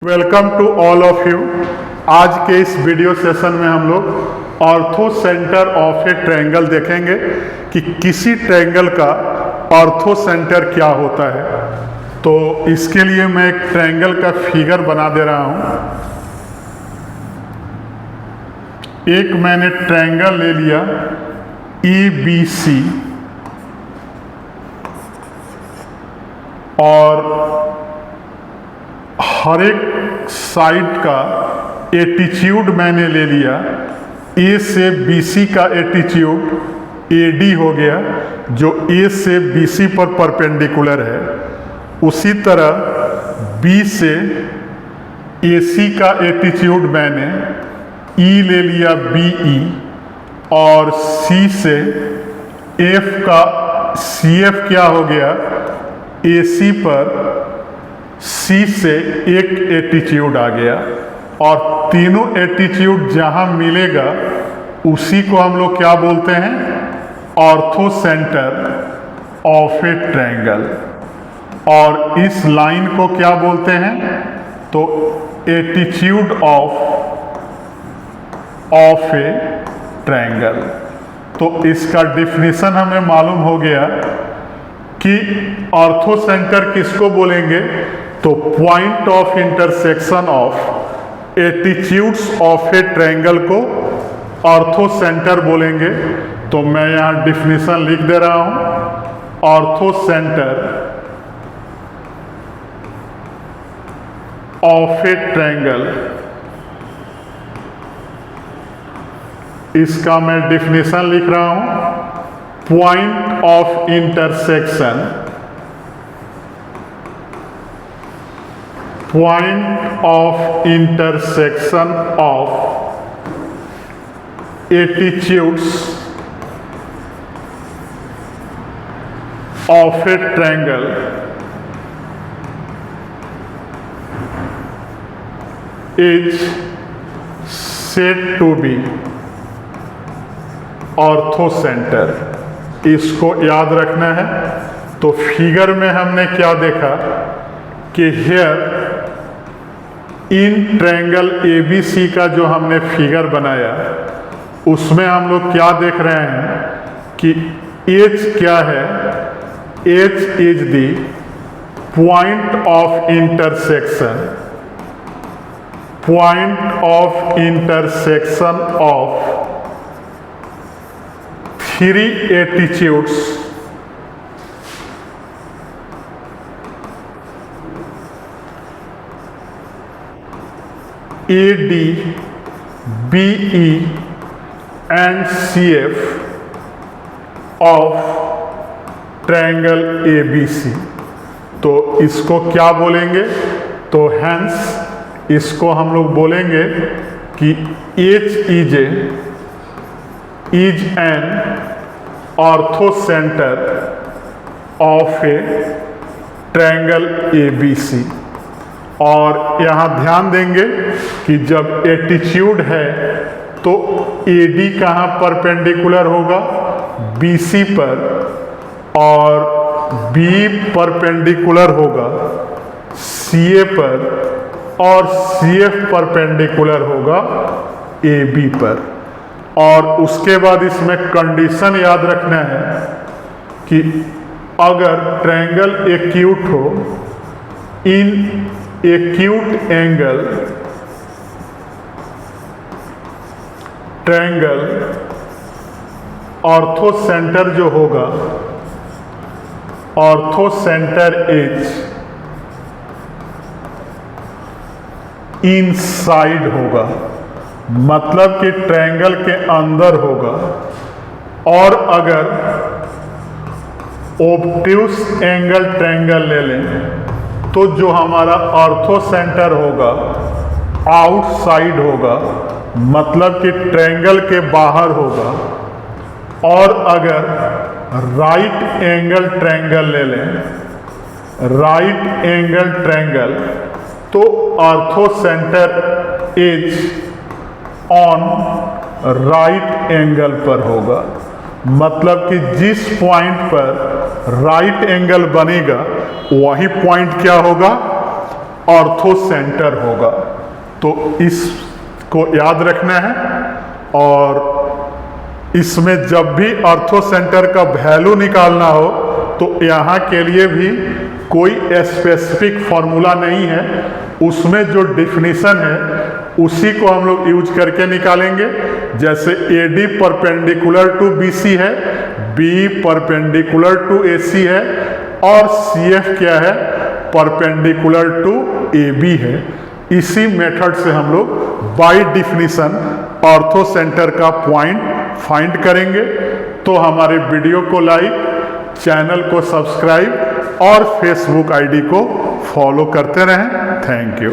Welcome to all of you. आज के इस वीडियो सेशन में हम लोग orthocentre of a triangle देखेंगे कि किसी ट्रायंगल का ऑर्थो सेंटर क्या होता है। तो इसके लिए मैं एक ट्रायंगल का फिगर बना दे रहा हूं। एक मैंने ट्रायंगल ले लिया EBC और हर एक साइड का एटीट्यूड मैंने ले लिया। A से BC का एटीट्यूड AD हो गया जो A से BC पर परपेंडिकुलर है। उसी तरह B से AC का एटीट्यूड मैंने E ले लिया BE और C से F का CF क्या हो गया AC पर C से एक एटीट्यूड आ गया और तीनों एटीट्यूड जहां मिलेगा उसी को हम लोग क्या बोलते हैं, ortho centre of a triangle. और इस लाइन को क्या बोलते हैं, तो एटीट्यूड ऑफ ए ट्रायंगल। तो इसका डिफिनीशन हमें मालूम हो गया कि ऑर्थो सेंटर किसको बोलेंगे, तो point of intersection of altitudes of a triangle को ऑर्थो सेंटर बोलेंगे। तो मैं यहाँ डिफिनीशन लिख दे रहा हूँ। Orthocentre of a triangle, इसका मैं डिफिनीशन लिख रहा हूँ। Point of intersection, point of intersection of altitudes of a triangle is said to be orthocentre. इसको याद रखना है। तो फिगर में हमने क्या देखा कि हेयर इन ट्रायंगल ABC का जो हमने फिगर बनाया उसमें हम लोग क्या देख रहे हैं कि H क्या है, H is the point of intersection, point of intersection of three attitudes AD, BE and CF of triangle ABC। तो इसको क्या बोलेंगे, तो हेंस इसको हम लोग बोलेंगे कि H is an ortho centre of a triangle ABC। और यहाँ ध्यान देंगे कि जब एटीट्यूड है तो AD कहाँ परपेंडिकुलर होगा, BC पर, और B परपेंडिकुलर होगा CA पर, और CF परपेंडिकुलर होगा AB पर। और उसके बाद इसमें कंडीशन याद रखना है कि अगर ट्रायंगल एक्यूट हो, in acute angle triangle ortho centre जो होगा, ऑर्थो सेंटर इज इनसाइड होगा, मतलब कि ट्रायंगल के अंदर होगा। और अगर ऑब्ट्यूस एंगल ट्रायंगल ले लें तो जो हमारा ऑर्थो सेंटर होगा आउटसाइड होगा, मतलब कि ट्रायंगल के बाहर होगा। और अगर राइट एंगल ट्रायंगल ले लें, राइट एंगल ट्रायंगल, तो ortho centre is on right angle पर होगा, मतलब कि जिस पॉइंट पर राइट एंगल बनेगा वही पॉइंट क्या होगा, ऑर्थो सेंटर होगा। तो इसको याद रखना है, और इसमें जब भी ऑर्थो सेंटर का वैल्यू निकालना हो तो यहाँ के लिए भी कोई स्पेसिफिक फॉर्मूला नहीं है, उसमें जो डिफिनीशन है उसी को हम लोग यूज करके निकालेंगे। जैसे AD परपेंडिकुलर टू BC है, B परपेंडिकुलर टू AC है, और CF क्या है, परपेंडिकुलर टू AB है। इसी मेथड से हम लोग बाय डिफिनीशन ऑर्थो सेंटर का पॉइंट फाइंड करेंगे। तो हमारे वीडियो को लाइक, चैनल को सब्सक्राइब और फेसबुक आईडी को फॉलो करते रहें। Thank you.